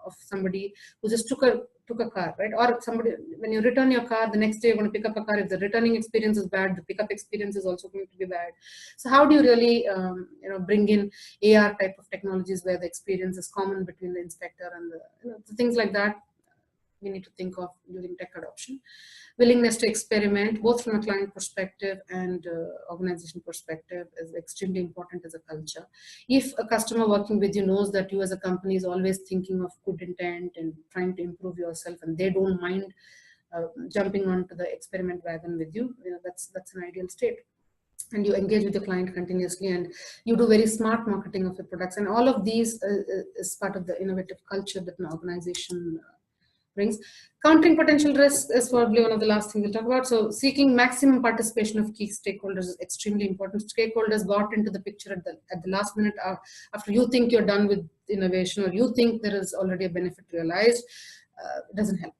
of somebody who just took a car, right? Or somebody, when you return your car, the next day you're going to pick up a car. If the returning experience is bad, the pickup experience is also going to be bad. So how do you really bring in AR type of technologies where the experience is common between the inspector and the things like that we need to think of during tech adoption. Willingness to experiment, both from a client perspective and organization perspective, is extremely important as a culture. If a customer working with you knows that you as a company is always thinking of good intent and trying to improve yourself, and they don't mind jumping onto the experiment wagon with you, that's an ideal state. And you engage with the client continuously, and you do very smart marketing of your products. And all of these is part of the innovative culture that an organization brings. Countering potential risk is probably one of the last things we'll talk about. So seeking maximum participation of key stakeholders is extremely important. Stakeholders got into the picture at the last minute after you think you're done with innovation, or you think there is already a benefit realized. It doesn't help.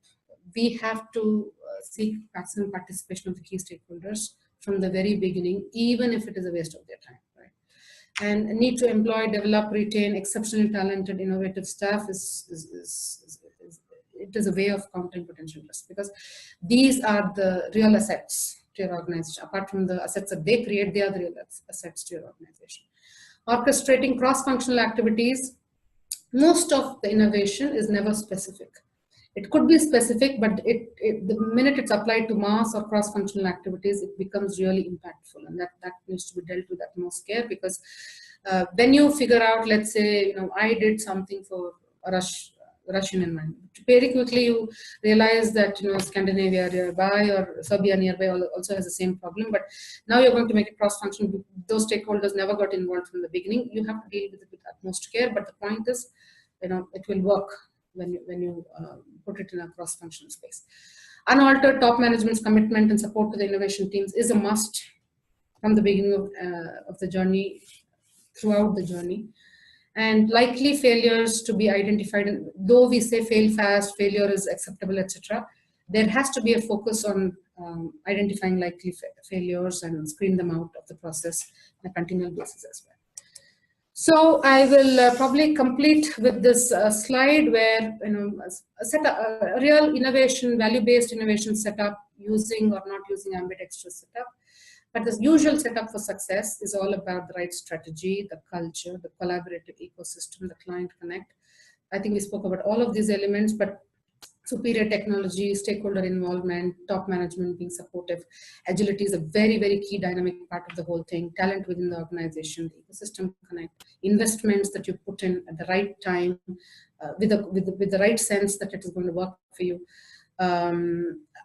We have to seek maximum participation of the key stakeholders from the very beginning, even if it is a waste of their time, right? And need to employ, develop, retain exceptionally talented, innovative staff it is a way of countering potential risk, because these are the real assets to your organization. Apart from the assets that they create, they are the real assets to your organization. Orchestrating cross-functional activities. Most of the innovation is never specific. It could be specific, but the minute it's applied to mass or cross-functional activities, it becomes really impactful, and that needs to be dealt with utmost care. Because when you figure out, let's say, I did something for a Russian environment, very quickly you realize that Scandinavia nearby or Serbia nearby also has the same problem, but now you're going to make it cross-functional. Those stakeholders never got involved from the beginning. You have to deal with it with utmost care, but the point is, it will work when you put it in a cross-functional space. Unaltered top management's commitment and support to the innovation teams is a must from the beginning of the journey, throughout the journey. And likely failures to be identified. And though we say fail fast, failure is acceptable, etc., there has to be a focus on identifying likely failures and screen them out of the process on a continual basis as well. So I will probably complete with this slide where a real innovation, value-based innovation setup, using or not using ambidextrous setup. But the usual setup for success is all about the right strategy, the culture, the collaborative ecosystem, the client connect. I think we spoke about all of these elements, but superior technology, stakeholder involvement, top management being supportive, agility is a very, very key dynamic part of the whole thing, talent within the organization, the ecosystem connect, investments that you put in at the right time, with the right sense that it is going to work for you,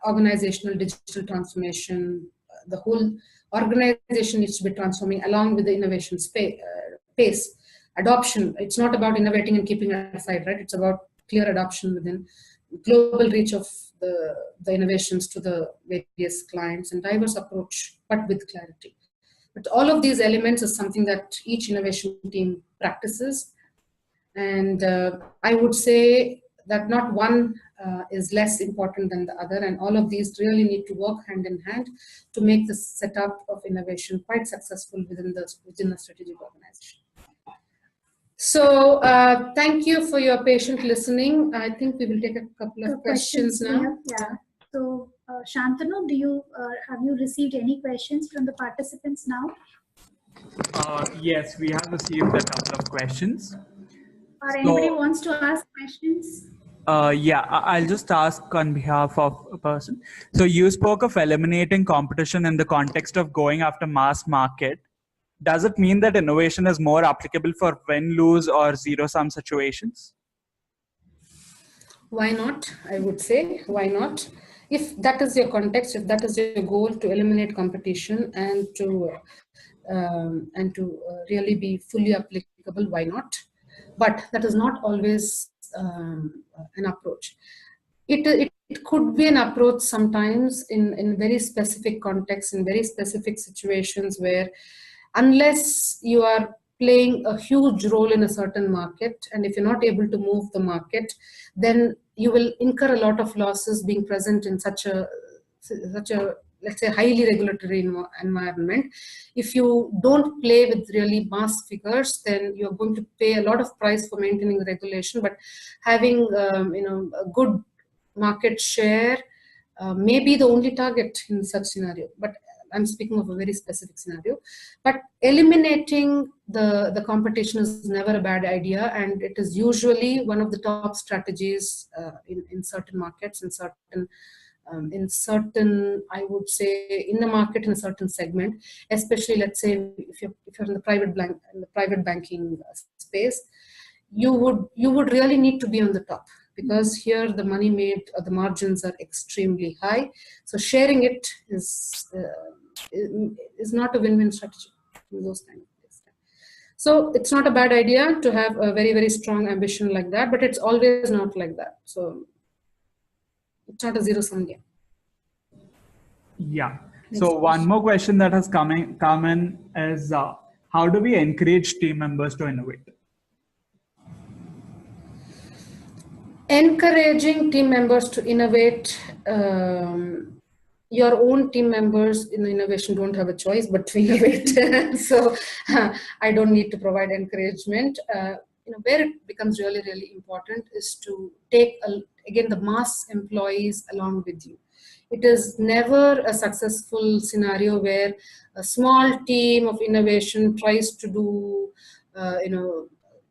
organizational digital transformation, the whole organization needs to be transforming along with the innovation pace. Adoption, it's not about innovating and keeping it aside, right? It's about clear adoption within, global reach of the innovations to the various clients, and diverse approach, but with clarity. But all of these elements is something that each innovation team practices. And I would say that not one is less important than the other, and all of these really need to work hand in hand to make the setup of innovation quite successful within a strategic organization. So thank you for your patient listening. I think we will take a couple of questions now. Yeah. So Shantanu, have you received any questions from the participants now? Yes, we have received a couple of questions. Or anybody wants to ask questions? Yeah, I'll just ask on behalf of a person. So you spoke of eliminating competition in the context of going after mass market. Does it mean that innovation is more applicable for win-lose or zero-sum situations? Why not? I would say, why not? If that is your context, if that is your goal, to eliminate competition and to really be fully applicable, why not? But that is not always an approach. It could be an approach sometimes in very specific contexts, in very specific situations where, unless you are playing a huge role in a certain market, and if you're not able to move the market, then you will incur a lot of losses being present in such a such a, let's say, highly regulatory environment, if you don't play with really mass figures, then you're going to pay a lot of price for maintaining the regulation. But having a good market share may be the only target in such scenario. But I'm speaking of a very specific scenario. But eliminating the competition is never a bad idea, and it is usually one of the top strategies in certain markets, in certain, I would say, in the market, in a certain segment, especially, let's say, if you're in the private banking space, you would really need to be on the top, because here the money made or the margins are extremely high. So sharing it is not a win-win strategy in those kind of places. So it's not a bad idea to have a very, very strong ambition like that, but it's always not like that. So it's not a zero-sum game. Yeah. So one more question that has come in is, how do we encourage team members to innovate? Encouraging team members to innovate. Your own team members in innovation don't have a choice but to innovate. So I don't need to provide encouragement. Where it becomes really, really important is to take, again, the mass employees along with you. It is never a successful scenario where a small team of innovation tries to do,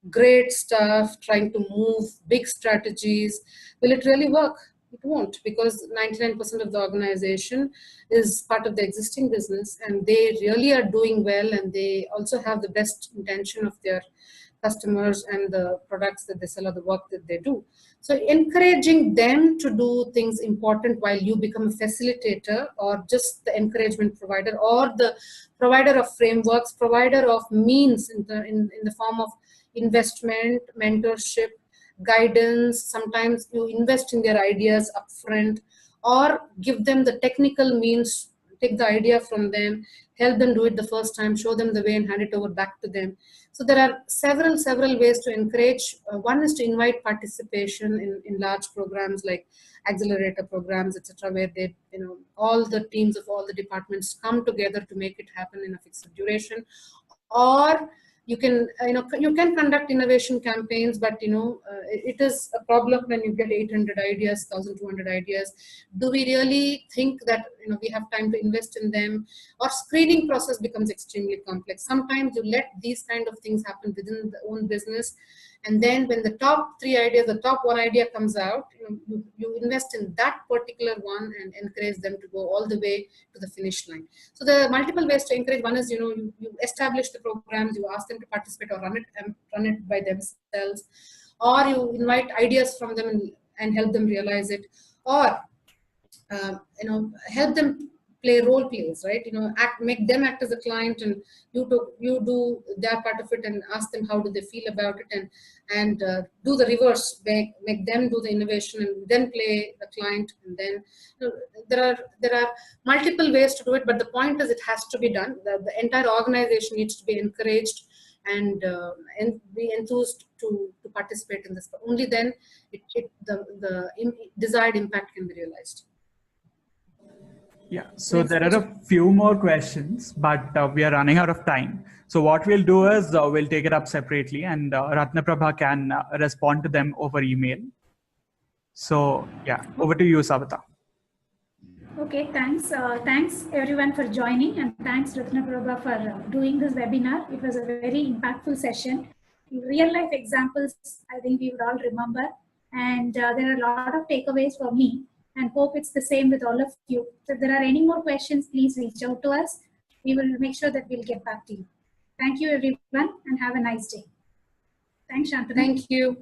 great stuff, trying to move big strategies. Will it really work? It won't, because 99% of the organization is part of the existing business, and they really are doing well, and they also have the best intention of their customers and the products that they sell or the work that they do. So encouraging them to do things important while you become a facilitator, or just the encouragement provider, or the provider of frameworks, provider of means in the form of investment, mentorship, guidance. Sometimes you invest in their ideas upfront, or give them the technical means, take the idea from them, help them do it the first time, show them the way, and hand it over back to them. So there are several ways to encourage. One is to invite participation in large programs like accelerator programs, etc., where they, all the teams of all the departments come together to make it happen in a fixed duration. Or you can conduct innovation campaigns, but it is a problem when you get 800 ideas, 1,200 ideas. Do we really think that we have time to invest in them? Or screening process becomes extremely complex. Sometimes you let these kind of things happen within the own business, and then when the top 3 ideas, the top 1 idea comes out, you invest in that particular one and encourage them to go all the way to the finish line. So the multiple ways to encourage: one is you establish the programs, you ask them to participate or run it by themselves, or you invite ideas from them and help them realize it, or help them play role plays, right? Make them act as a client, and you do their part of it, and ask them how do they feel about it, and do the reverse, make them do the innovation and then play the client. And then there are multiple ways to do it, but the point is it has to be done. The entire organization needs to be encouraged and be enthused to participate in this. But only then the desired impact can be realized. Yeah, so there are a few more questions, but we are running out of time. So what we'll do is we'll take it up separately, and Rathnaprabha can respond to them over email. So yeah, over to you, Savitha. Okay, thanks. Thanks everyone for joining, and thanks Rathnaprabha for doing this webinar. It was a very impactful session. Real life examples, I think we would all remember, and there are a lot of takeaways for me, and hope it's the same with all of you. So if there are any more questions, please reach out to us. We will make sure that we'll get back to you. Thank you everyone, and have a nice day. Thanks, Shantanu. Thank you.